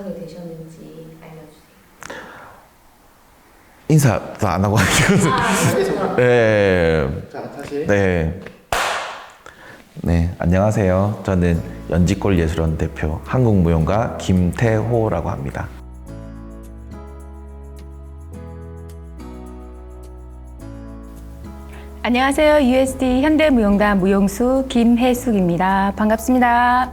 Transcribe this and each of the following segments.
하게 되셨는지 알려주세요. 인사도 안 하고 하시거든요. 네. 자, 다시. 네. 네, 안녕하세요. 저는 연지골 예술원 대표 한국무용가 김태호라고 합니다. 안녕하세요. USD 현대무용단 무용수 김혜숙입니다. 반갑습니다.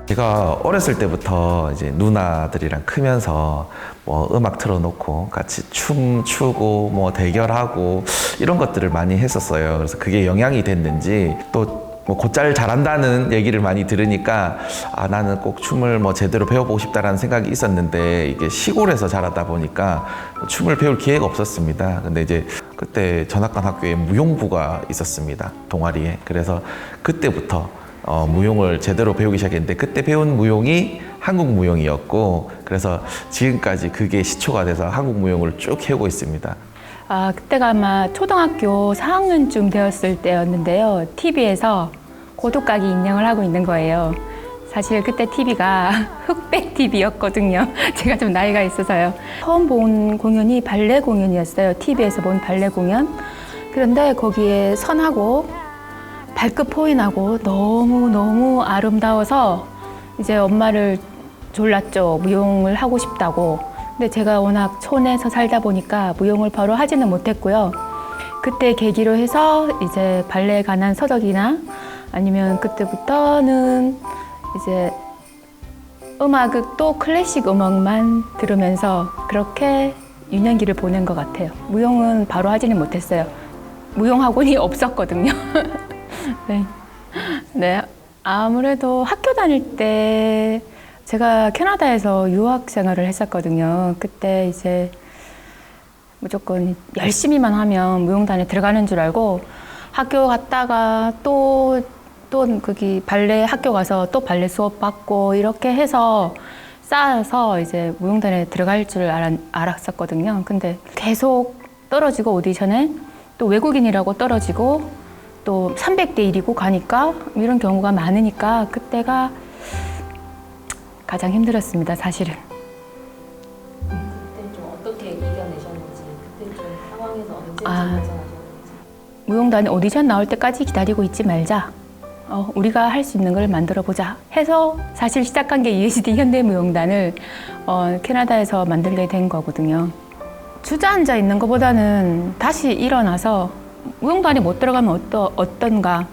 제가 어렸을 때부터 이제 누나들이랑 크면서 뭐 음악 틀어놓고 같이 춤 추고 뭐 대결하고 이런 것들을 많이 했었어요. 그래서 그게 영향이 됐는지 또 뭐 곧잘 잘한다는 얘기를 많이 들으니까 아 나는 꼭 춤을 뭐 제대로 배워보고 싶다라는 생각이 있었는데 이게 시골에서 자라다 보니까 춤을 배울 기회가 없었습니다. 근데 이제 그때 전학간 학교에 무용부가 있었습니다. 동아리에. 그래서 그때부터 무용을 제대로 배우기 시작했는데 그때 배운 무용이 한국 무용이었고 그래서 지금까지 그게 시초가 돼서 한국 무용을 쭉 해오고 있습니다. 그때가 아마 초등학교 4학년쯤 되었을 때였는데요. TV에서 고독가기 인형을 하고 있는 거예요. 사실 그때 TV가 흑백 TV였거든요. 제가 좀 나이가 있어서요. 처음 본 공연이 발레 공연이었어요. TV에서 본 발레 공연. 그런데 거기에 선하고 발끝 포인하고 너무너무 아름다워서 이제 엄마를 졸랐죠. 무용을 하고 싶다고. 근데 제가 워낙 촌에서 살다 보니까 무용을 바로 하지는 못했고요. 그때 계기로 해서 이제 발레에 관한 서적이나 아니면 그때부터는 이제 음악도 클래식 음악만 들으면서 그렇게 유년기를 보낸 것 같아요. 무용은 바로 하지는 못했어요. 무용 학원이 없었거든요. 네. 네. 아무래도 학교 다닐 때 제가 캐나다에서 유학 생활을 했었거든요. 그때 이제 무조건 열심히만 하면 무용단에 들어가는 줄 알고 학교 갔다가 또 거기 발레 학교 가서 또 발레 수업 받고 이렇게 해서 쌓아서 이제 무용단에 들어갈 줄 알았었거든요. 근데 계속 떨어지고 오디션에 또 외국인이라고 떨어지고 또 300대 1이고 가니까 이런 경우가 많으니까 그때가 가장 힘들었습니다, 사실은. 그때 좀 어떻게 이겨내셨는지, 그때 좀 상황에서 언제쯤 벗어나셨는지. 무용단에 오디션 나올 때까지 기다리고 있지 말자. 우리가 할 수 있는 걸 만들어 보자 해서 사실 시작한 게 USD 현대무용단을 캐나다에서 만들게 된 거거든요. 주저앉아 있는 것보다는 다시 일어나서 무용단에 못 들어가면 어떤가.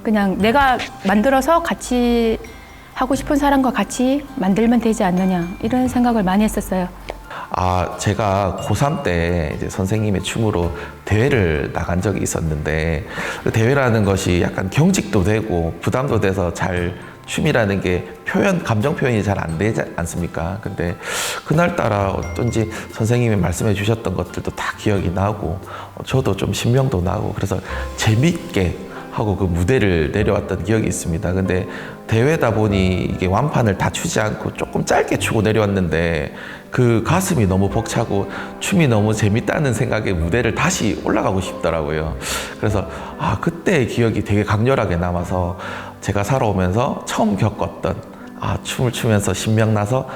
그냥 내가 만들어서 같이 하고 싶은 사람과 같이 만들면 되지 않느냐 이런 생각을 많이 했었어요. 제가 고3 때 이제 선생님의 춤으로 대회를 나간 적이 있었는데 그 대회라는 것이 약간 경직도 되고 부담도 돼서 잘 춤이라는 게 감정 표현이 잘 안 되지 않습니까? 근데 그날따라 어쩐지 선생님이 말씀해 주셨던 것들도 다 기억이 나고 저도 좀 신명도 나고 그래서 재밌게 하고 그 무대를 내려왔던 기억이 있습니다. 근데 대회다 보니 이게 완판을 다 추지 않고 조금 짧게 추고 내려왔는데 그 가슴이 너무 벅차고 춤이 너무 재밌다는 생각에 무대를 다시 올라가고 싶더라고요. 그래서 그때의 기억이 되게 강렬하게 남아서 제가 살아오면서 처음 겪었던 춤을 추면서 신명나서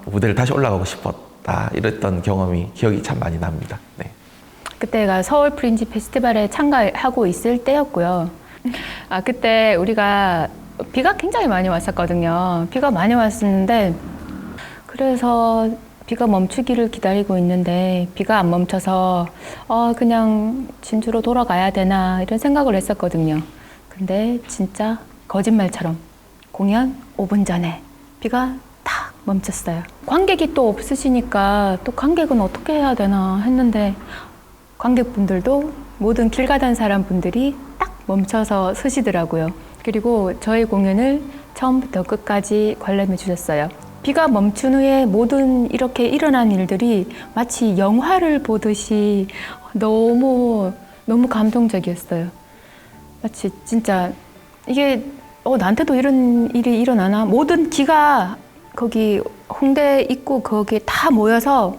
무대를 다시 올라가고 싶었다 이랬던 기억이 참 많이 납니다. 네. 그때가 서울 프린지 페스티벌에 참가하고 있을 때였고요. 그때 우리가 비가 굉장히 많이 왔었거든요. 비가 많이 왔었는데 그래서 비가 멈추기를 기다리고 있는데 비가 안 멈춰서 그냥 진주로 돌아가야 되나 이런 생각을 했었거든요. 근데 진짜 거짓말처럼 공연 5분 전에 비가 탁 멈췄어요. 관객이 또 없으시니까 또 관객은 어떻게 해야 되나 했는데 관객분들도 모든 길 가던 사람분들이 딱 멈춰서 서시더라고요. 그리고 저희 공연을 처음부터 끝까지 관람해 주셨어요. 비가 멈춘 후에 모든 이렇게 일어난 일들이 마치 영화를 보듯이 너무 감동적이었어요. 마치 진짜 이게 나한테도 이런 일이 일어나나? 모든 기가 거기 홍대 입구 거기에 다 모여서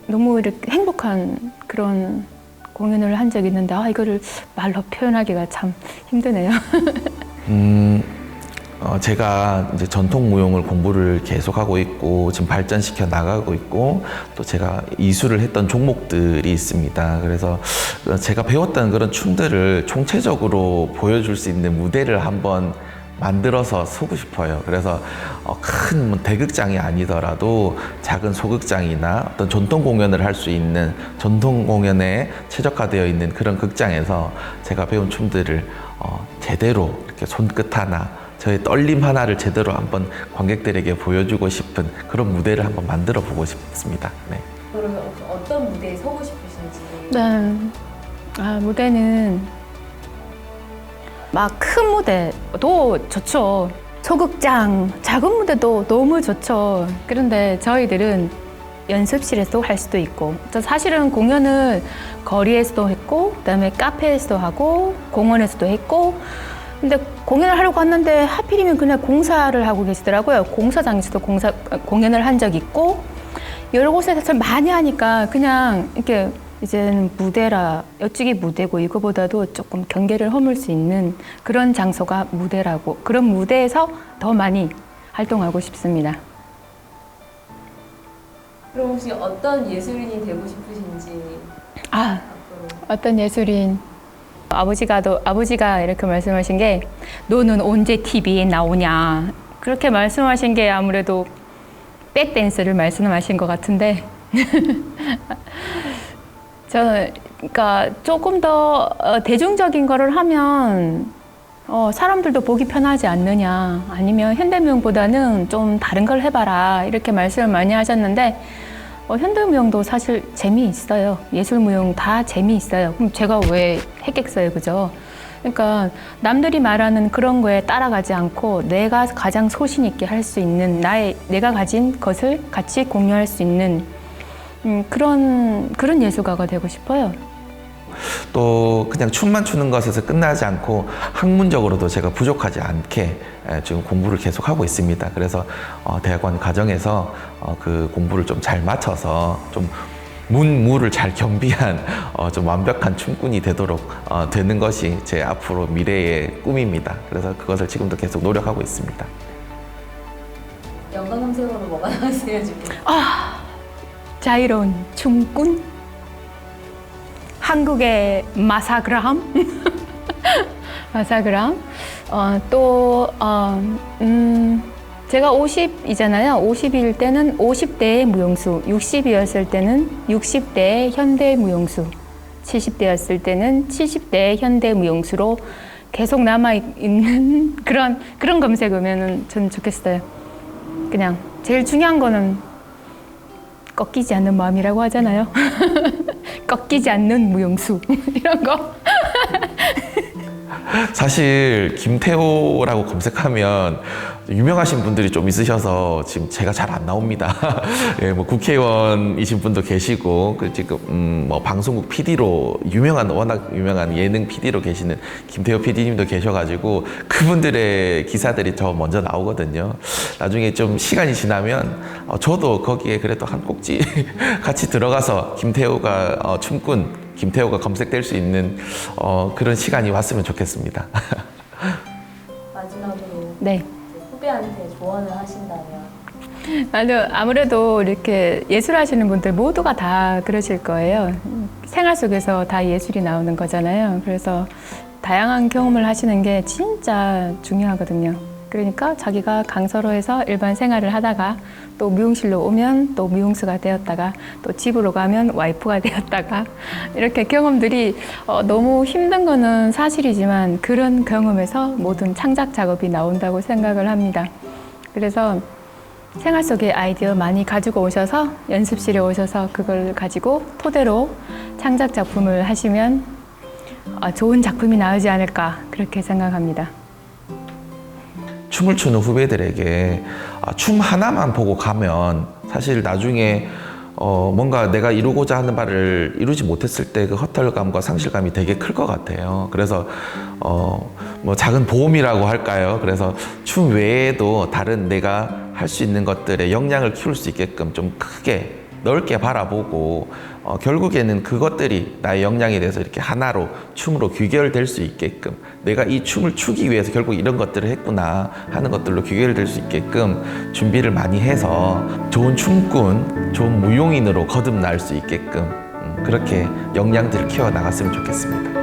너무 이렇게 행복한 그런 공연을 한 적이 있는데 이거를 말로 표현하기가 참 힘드네요. 제가 이제 전통 무용을 공부를 계속하고 있고 지금 발전시켜 나가고 있고 또 제가 이수를 했던 종목들이 있습니다. 그래서 제가 배웠던 그런 춤들을 총체적으로 보여줄 수 있는 무대를 한번 만들어서 서고 싶어요. 그래서 큰 대극장이 아니더라도 작은 소극장이나 어떤 전통 공연을 할 수 있는 전통 공연에 최적화되어 있는 그런 극장에서 제가 배운 춤들을 제대로 이렇게 손끝 하나 저의 떨림 하나를 제대로 한번 관객들에게 보여주고 싶은 그런 무대를 한번 만들어 보고 싶습니다. 네. 그러면 어떤 무대에 서고 싶으신지? 네. 무대는 막 큰 무대도 좋죠. 소극장, 작은 무대도 너무 좋죠. 그런데 저희들은 연습실에서 할 수도 있고, 사실은 공연을 거리에서도 했고, 그다음에 카페에서도 하고, 공원에서도 했고, 근데 공연을 하려고 왔는데 하필이면 그냥 공사를 하고 계시더라고요. 공사장에서도 공연을 한 적이 있고, 여러 곳에서 많이 하니까 그냥 이렇게 이제는 무대라, 이쪽이 무대고 이거보다도 조금 경계를 허물 수 있는 그런 장소가 무대라고, 그런 무대에서 더 많이 활동하고 싶습니다. 그럼 혹시 어떤 예술인이 되고 싶으신지? 앞으로. 어떤 예술인? 아버지가 이렇게 말씀하신 게, 너는 언제 TV에 나오냐, 그렇게 말씀하신 게 아무래도 백댄스를 말씀하신 것 같은데 저는 그러니까 조금 더 대중적인 거를 하면 사람들도 보기 편하지 않느냐, 아니면 현대무용보다는 좀 다른 걸 해봐라, 이렇게 말씀을 많이 하셨는데 현대무용도 사실 재미있어요. 예술무용 다 재미있어요. 그럼 제가 왜 했겠어요, 그죠? 그러니까 남들이 말하는 그런 거에 따라가지 않고 내가 가장 소신 있게 할 수 있는, 내가 가진 것을 같이 공유할 수 있는 그런 예술가가 되고 싶어요. 또 그냥 춤만 추는 것에서 끝나지 않고 학문적으로도 제가 부족하지 않게 지금 공부를 계속 하고 있습니다. 그래서 대학원 과정에서 그 공부를 좀 잘 맞춰서 좀 문무를 잘 경비한 좀 완벽한 춤꾼이 되도록 되는 것이 제 앞으로 미래의 꿈입니다. 그래서 그것을 지금도 계속 노력하고 있습니다. 연관 검색어로 뭐가 나왔어요 지금? 자유로운 춤꾼? 한국의 마사그람? 마사그람? 제가 50이잖아요. 50일 때는 50대의 무용수, 60이었을 때는 60대의 현대 무용수, 70대였을 때는 70대의 현대 무용수로 계속 남아있는 그런 검색어면은 저는 좋겠어요. 그냥 제일 중요한 거는 꺾이지 않는 마음이라고 하잖아요. 꺾이지 않는 무용수 이런 거. 사실 김태호라고 검색하면 유명하신 분들이 좀 있으셔서 지금 제가 잘 안 나옵니다. 예, 뭐 국회의원이신 분도 계시고 지금 뭐 방송국 PD로 워낙 유명한 예능 PD로 계시는 김태호 PD님도 계셔가지고 그분들의 기사들이 저 먼저 나오거든요. 나중에 좀 시간이 지나면 저도 거기에 그래도 한 꼭지 같이 들어가서 김태호가 춤꾼, 김태호가 검색될 수 있는 그런 시간이 왔으면 좋겠습니다. 마지막으로 네. 후배한테 조언을 하신다면? 아무래도 이렇게 예술하시는 분들 모두가 다 그러실 거예요. 생활 속에서 다 예술이 나오는 거잖아요. 그래서 다양한 경험을 하시는 게 진짜 중요하거든요. 그러니까 자기가 강서로에서 일반 생활을 하다가 또 미용실로 오면 또 미용수가 되었다가 또 집으로 가면 와이프가 되었다가 이렇게 경험들이 너무 힘든 거는 사실이지만 그런 경험에서 모든 창작 작업이 나온다고 생각을 합니다. 그래서 생활 속에 아이디어 많이 가지고 오셔서 연습실에 오셔서 그걸 가지고 토대로 창작 작품을 하시면 좋은 작품이 나오지 않을까 그렇게 생각합니다. 춤을 추는 후배들에게 춤 하나만 보고 가면 사실 나중에 뭔가 내가 이루고자 하는 바를 이루지 못했을 때 그 허탈감과 상실감이 되게 클 것 같아요. 그래서 뭐 작은 보험이라고 할까요? 그래서 춤 외에도 다른 내가 할 수 있는 것들의 역량을 키울 수 있게끔 좀 크게 넓게 바라보고 결국에는 그것들이 나의 역량에 대해서 이렇게 하나로 춤으로 귀결될 수 있게끔 내가 이 춤을 추기 위해서 결국 이런 것들을 했구나 하는 것들로 귀결될 수 있게끔 준비를 많이 해서 좋은 춤꾼, 좋은 무용인으로 거듭날 수 있게끔 그렇게 역량들을 키워 나갔으면 좋겠습니다.